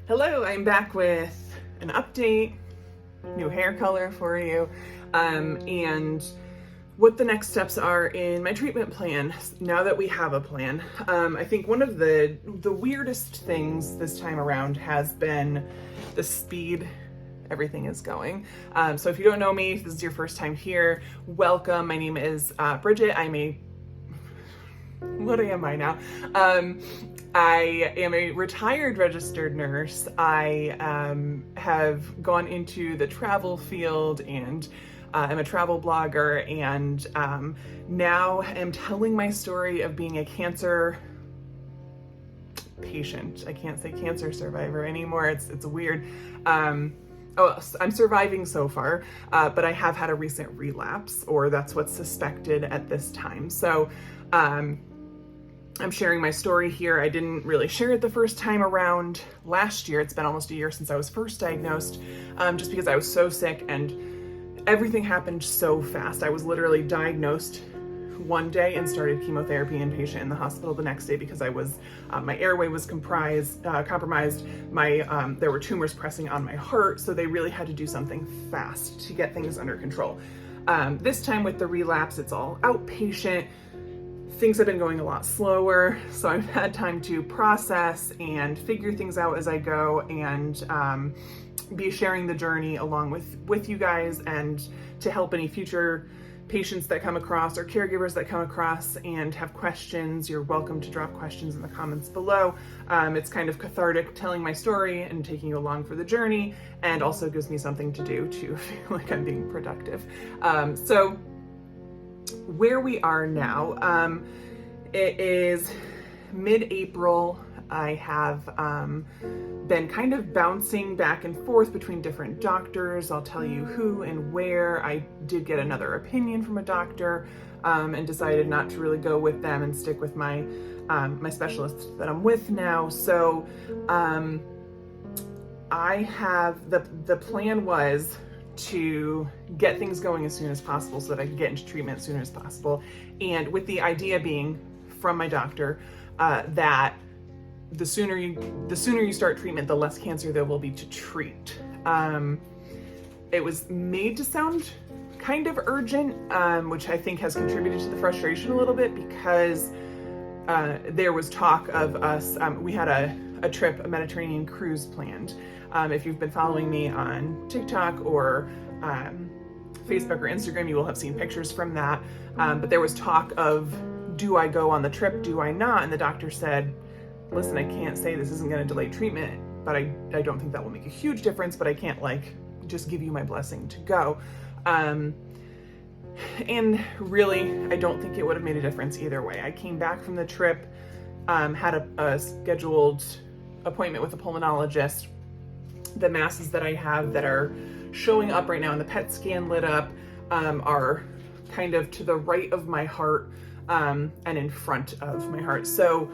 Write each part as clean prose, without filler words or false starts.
Hello, I'm back with an update, new hair color for you, and what the next steps are in my treatment plan now that we have a plan. I think one of the weirdest things this time around has been the speed everything is going. So if you don't know me, if this is your first time here, welcome. My name is Bridget. What am I now? I am a retired registered nurse. I have gone into the travel field and I'm a travel blogger, and now am telling my story of being a cancer patient. I can't say cancer survivor anymore. It's weird. I'm surviving so far, but I have had a recent relapse, or that's what's suspected at this time. So I'm sharing my story here. I didn't really share it the first time around last year. It's been almost a year since I was first diagnosed, just because I was so sick and everything happened so fast. I was literally diagnosed one day and started chemotherapy inpatient in the hospital the next day because I was, my airway was compromised. There were tumors pressing on my heart, so they really had to do something fast to get things under control. This time with the relapse, it's all outpatient. Things have been going a lot slower, so I've had time to process and figure things out as I go, and be sharing the journey along with you guys, and to help any future patients that come across or caregivers that come across and have questions. You're welcome to drop questions in the comments below. It's kind of cathartic telling my story and taking you along for the journey, and also gives me something to do to feel like I'm being productive. So where we are now, it is mid-April. I have been kind of bouncing back and forth between different doctors. I'll tell you who and where. I did get another opinion from a doctor, and decided not to really go with them and stick with my my specialist that I'm with now. So I have the plan was to get things going as soon as possible so that I could get into treatment as soon as possible. And with the idea being from my doctor that the sooner you start treatment, the less cancer there will be to treat. It was made to sound kind of urgent, which I think has contributed to the frustration a little bit, because there was talk of us, we had a trip, a Mediterranean cruise planned. If you've been following me on TikTok or Facebook or Instagram, you will have seen pictures from that. But there was talk of, do I go on the trip? Do I not? And the doctor said, listen, I can't say this isn't going to delay treatment, but I don't think that will make a huge difference, but I can't just give you my blessing to go. And really, I don't think it would have made a difference either way. I came back from the trip, had a scheduled appointment with a pulmonologist. The masses that I have that are showing up right now in the PET scan lit up are kind of to the right of my heart, and in front of my heart. So,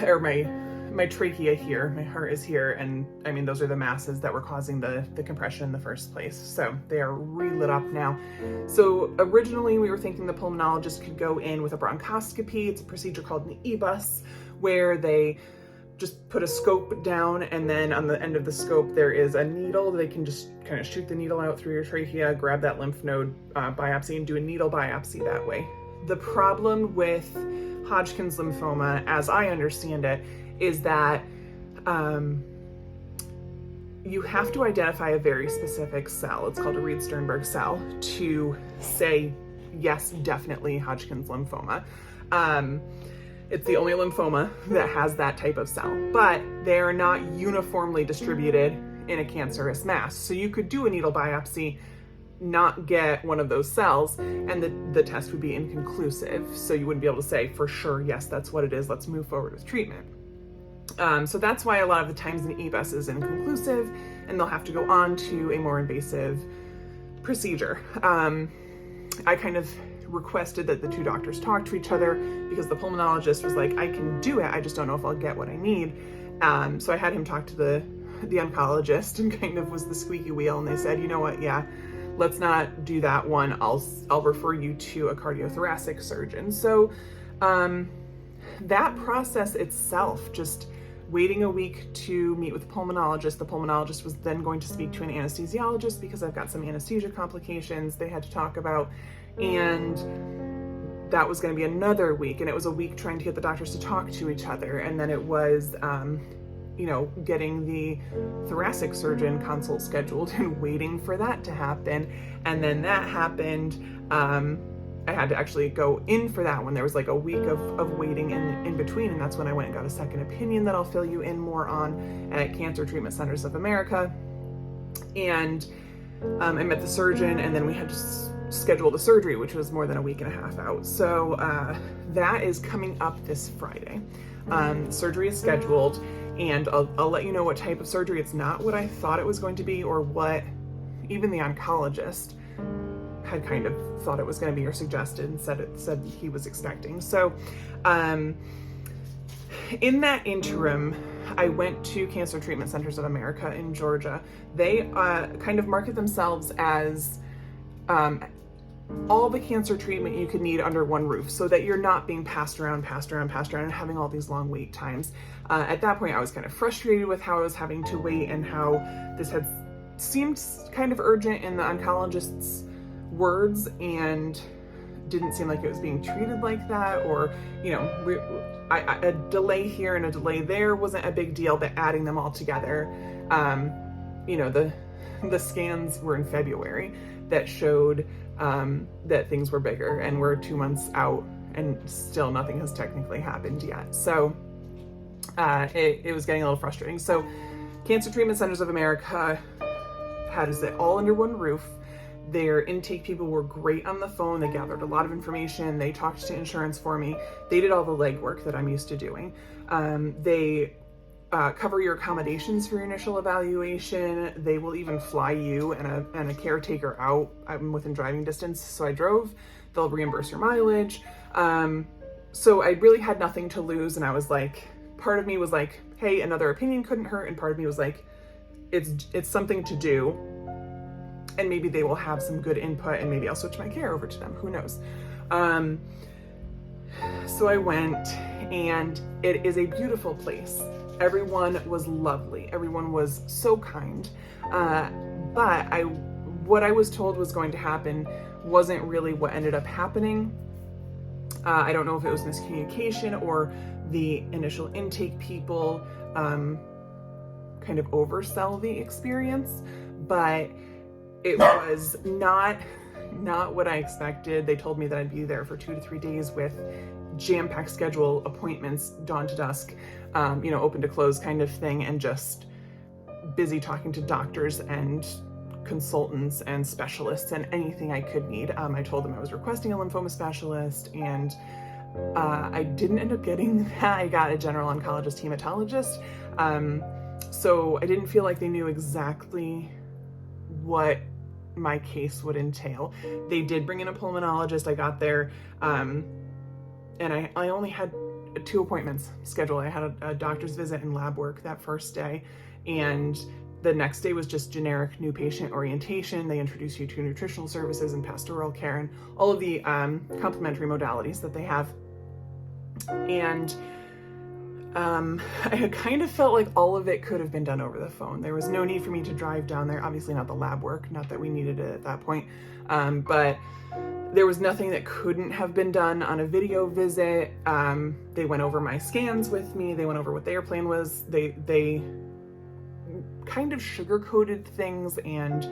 or my trachea here, my heart is here, and I mean, those are the masses that were causing the compression in the first place. So they are re-lit up now. So originally we were thinking the pulmonologist could go in with a bronchoscopy. It's a procedure called an EBUS, where they just put a scope down, and then on the end of the scope there is a needle. They can just kind of shoot the needle out through your trachea, grab that lymph node biopsy, and do a needle biopsy that way. The problem with Hodgkin's lymphoma, as I understand it, is that you have to identify a very specific cell. It's called a Reed-Sternberg cell to say, yes, definitely Hodgkin's lymphoma. It's the only lymphoma that has that type of cell, but they are not uniformly distributed in a cancerous mass. So you could do a needle biopsy, not get one of those cells, and the test would be inconclusive. So you wouldn't be able to say for sure, yes, that's what it is, let's move forward with treatment. So that's why a lot of the times an EBUS is inconclusive, and they'll have to go on to a more invasive procedure. I kind of requested that the two doctors talk to each other, because the pulmonologist was like, I can do it, I just don't know if I'll get what I need. So I had him talk to the oncologist, and kind of was the squeaky wheel, and they said, you know what, yeah, let's not do that one. I'll refer you to a cardiothoracic surgeon. So that process itself, just waiting a week to meet with the pulmonologist. The pulmonologist was then going to speak to an anesthesiologist because I've got some anesthesia complications they had to talk about. And that was going to be another week. And it was a week trying to get the doctors to talk to each other. And then it was, getting the thoracic surgeon consult scheduled and waiting for that to happen. And then that happened. I had to actually go in for that one. There was like a week of waiting in between, and that's when I went and got a second opinion that I'll fill you in more on at Cancer Treatment Centers of America. And I met the surgeon, and then we had to schedule the surgery, which was more than a week and a half out. So that is coming up this Friday. Surgery is scheduled, and I'll let you know what type of surgery. It's not what I thought it was going to be, or what even the oncologist had kind of thought it was going to be, or suggested and said he was expecting. So in that interim, I went to Cancer Treatment Centers of America in Georgia. They kind of market themselves as all the cancer treatment you could need under one roof, so that you're not being passed around and having all these long wait times. At that point, I was kind of frustrated with how I was having to wait and how this had seemed kind of urgent in the oncologist's words, and didn't seem like it was being treated like that, or a delay here and a delay there wasn't a big deal, but adding them all together, the scans were in February that showed that things were bigger, and we're 2 months out and still nothing has technically happened yet. So it was getting a little frustrating. So Cancer Treatment Centers of America had it all under one roof. Their intake people were great on the phone. They gathered a lot of information. They talked to insurance for me. They did all the legwork that I'm used to doing. They cover your accommodations for your initial evaluation. They will even fly you and a caretaker out. I'm within driving distance, so I drove. They'll reimburse your mileage. So I really had nothing to lose, and I was like, part of me was like, hey, another opinion couldn't hurt, and part of me was like, it's something to do, and maybe they will have some good input, and maybe I'll switch my care over to them. Who knows? So I went, and it is a beautiful place. Everyone was lovely. Everyone was so kind. But what I was told was going to happen wasn't really what ended up happening. I don't know if it was miscommunication or the initial intake people kind of oversell the experience, but it was not what I expected. They told me that I'd be there for 2 to 3 days with jam-packed schedule, appointments, dawn to dusk, open to close kind of thing, and just busy talking to doctors and consultants and specialists and anything I could need. I told them I was requesting a lymphoma specialist, and I didn't end up getting that. I got a general oncologist hematologist. So I didn't feel like they knew exactly what my case would entail. They did bring in a pulmonologist. I got there, and I only had 2 appointments scheduled. I had a doctor's visit and lab work that first day, and the next day was just generic new patient orientation. They introduce you to nutritional services and pastoral care and all of the complementary modalities that they have. And I kind of felt like all of it could have been done over the phone. There was no need for me to drive down there. Obviously not the lab work, not that we needed it at that point. But there was nothing that couldn't have been done on a video visit. They went over my scans with me. They went over what their plan was. They kind of sugar-coated things, and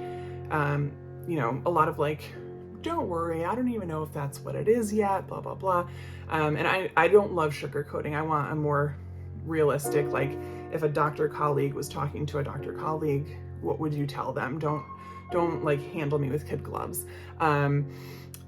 a lot of like, don't worry, I don't even know if that's what it is yet, blah blah blah. And I don't love sugar-coating. I want a more realistic, like, if a doctor colleague was talking to a doctor colleague, what would you tell them? Don't like handle me with kid gloves.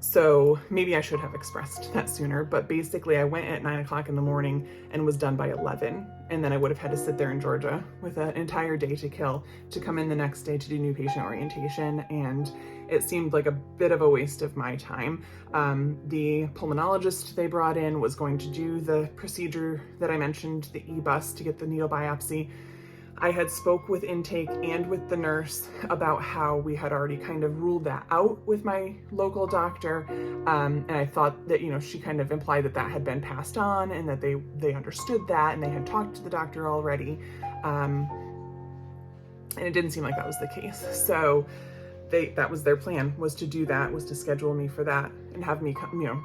So maybe I should have expressed that sooner, but basically I went at 9 o'clock in the morning and was done by 11. And then I would have had to sit there in Georgia with an entire day to kill to come in the next day to do new patient orientation. And it seemed like a bit of a waste of my time. The pulmonologist they brought in was going to do the procedure that I mentioned, the EBUS, to get the needle biopsy. I had spoke with intake and with the nurse about how we had already kind of ruled that out with my local doctor. And I thought that, she kind of implied that that had been passed on and that they understood that and they had talked to the doctor already. And it didn't seem like that was the case. So that was their plan, was to do that, was to schedule me for that and have me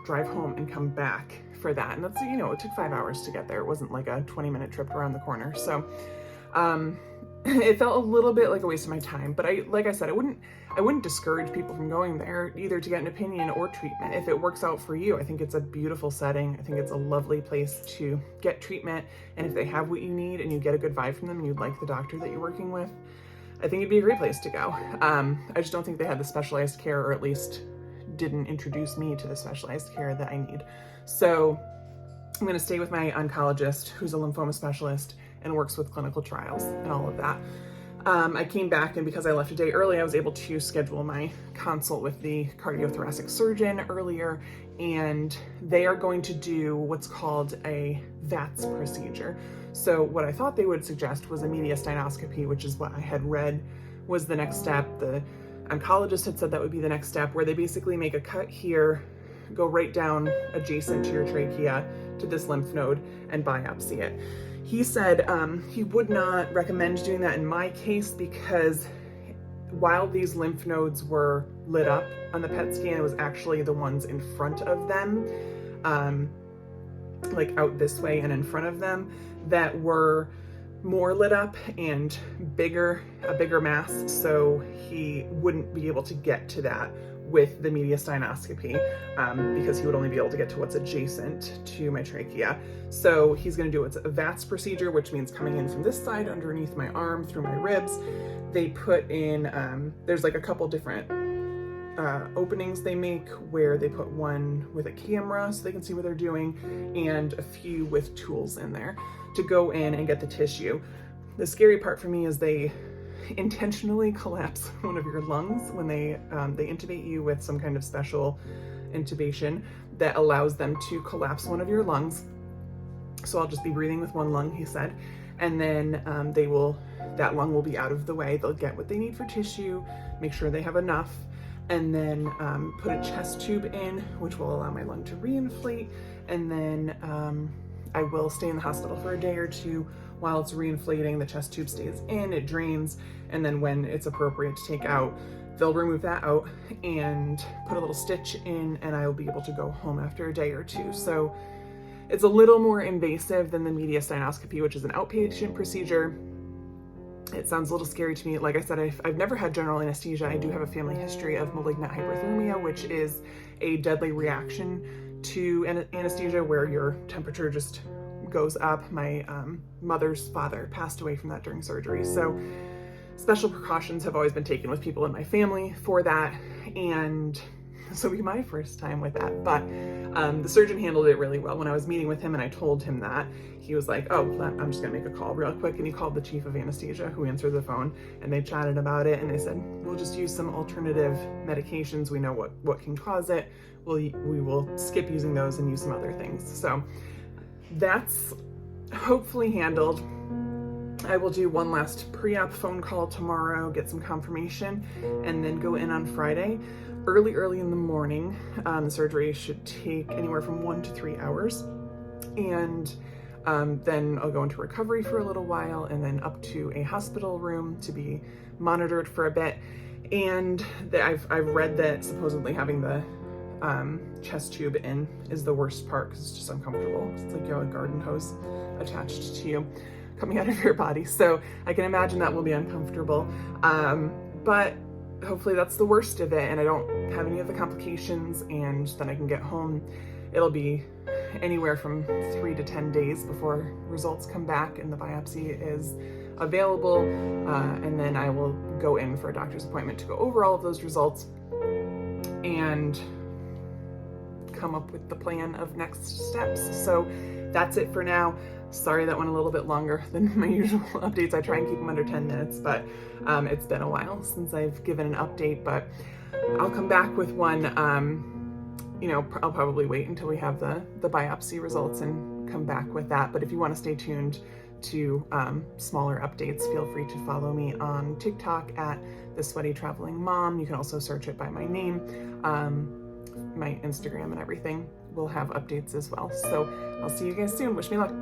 drive home and come back for that. And that's, it took 5 hours to get there. It wasn't like a 20-minute trip around the corner. So it felt a little bit like a waste of my time, but like I said, I wouldn't discourage people from going there either to get an opinion or treatment. If it works out for you, I think it's a beautiful setting. I think it's a lovely place to get treatment. And if they have what you need and you get a good vibe from them and you like the doctor that you're working with, I think it'd be a great place to go. I just don't think they had the specialized care, or at least didn't introduce me to the specialized care that I need. So I'm going to stay with my oncologist, who's a lymphoma specialist and works with clinical trials and all of that. I came back, and because I left a day early, I was able to schedule my consult with the cardiothoracic surgeon earlier, and they are going to do what's called a VATS procedure. So what I thought they would suggest was a mediastinoscopy, which is what I had read was the next step. The oncologist had said that would be the next step, where they basically make a cut here, go right down adjacent to your trachea to this lymph node and biopsy it. He said he would not recommend doing that in my case because while these lymph nodes were lit up on the PET scan, it was actually the ones in front of them, like out this way and in front of them, that were more lit up and a bigger mass. So he wouldn't be able to get to that with the mediastinoscopy because he would only be able to get to what's adjacent to my trachea. So he's going to do a VATS procedure, which means coming in from this side underneath my arm through my ribs. They put in, there's like a couple different openings they make where they put one with a camera so they can see what they're doing, and a few with tools in there to go in and get the tissue. The scary part for me is they intentionally collapse one of your lungs when they intubate you with some kind of special intubation that allows them to collapse one of your lungs. So I'll just be breathing with one lung, he said, and then that lung will be out of the way. They'll get what they need for tissue, make sure they have enough, and then put a chest tube in, which will allow my lung to reinflate, and then I will stay in the hospital for a day or two while it's reinflating. The chest tube stays in, it drains, and then when it's appropriate to take out, they'll remove that out and put a little stitch in, and I will be able to go home after a day or two. So it's a little more invasive than the mediastinoscopy, which is an outpatient procedure. It sounds a little scary to me. Like I said, I've never had general anesthesia. I do have a family history of malignant hyperthermia, which is a deadly reaction to anesthesia where your temperature just goes up. My mother's father passed away from that during surgery. So special precautions have always been taken with people in my family for that. And this will be my first time with that. But the surgeon handled it really well. When I was meeting with him and I told him that, he was like, oh, I'm just gonna make a call real quick. And he called the chief of anesthesia, who answered the phone, and they chatted about it. And they said, we'll just use some alternative medications. We know what can cause it. We will skip using those and use some other things. So that's hopefully handled. I will do one last pre-op phone call tomorrow, get some confirmation, and then go in on Friday. Early in the morning. The surgery should take anywhere from 1 to 3 hours. And then I'll go into recovery for a little while, and then up to a hospital room to be monitored for a bit. And I've read that supposedly having the chest tube in is the worst part because it's just uncomfortable. It's like you have a garden hose attached to you coming out of your body. So I can imagine that will be uncomfortable. But hopefully that's the worst of it and I don't have any of the complications, and then I can get home. It'll be anywhere from 3 to 10 days before results come back and the biopsy is available. And then I will go in for a doctor's appointment to go over all of those results and come up with the plan of next steps. So that's it for now. Sorry that went a little bit longer than my usual updates. I try and keep them under 10 minutes, but it's been a while since I've given an update, but I'll come back with one. I'll probably wait until we have the biopsy results and come back with that. But if you want to stay tuned to smaller updates, feel free to follow me on TikTok at The Sweaty Traveling Mom. You can also search it by my name. My Instagram and everything will have updates as well. So I'll see you guys soon. Wish me luck.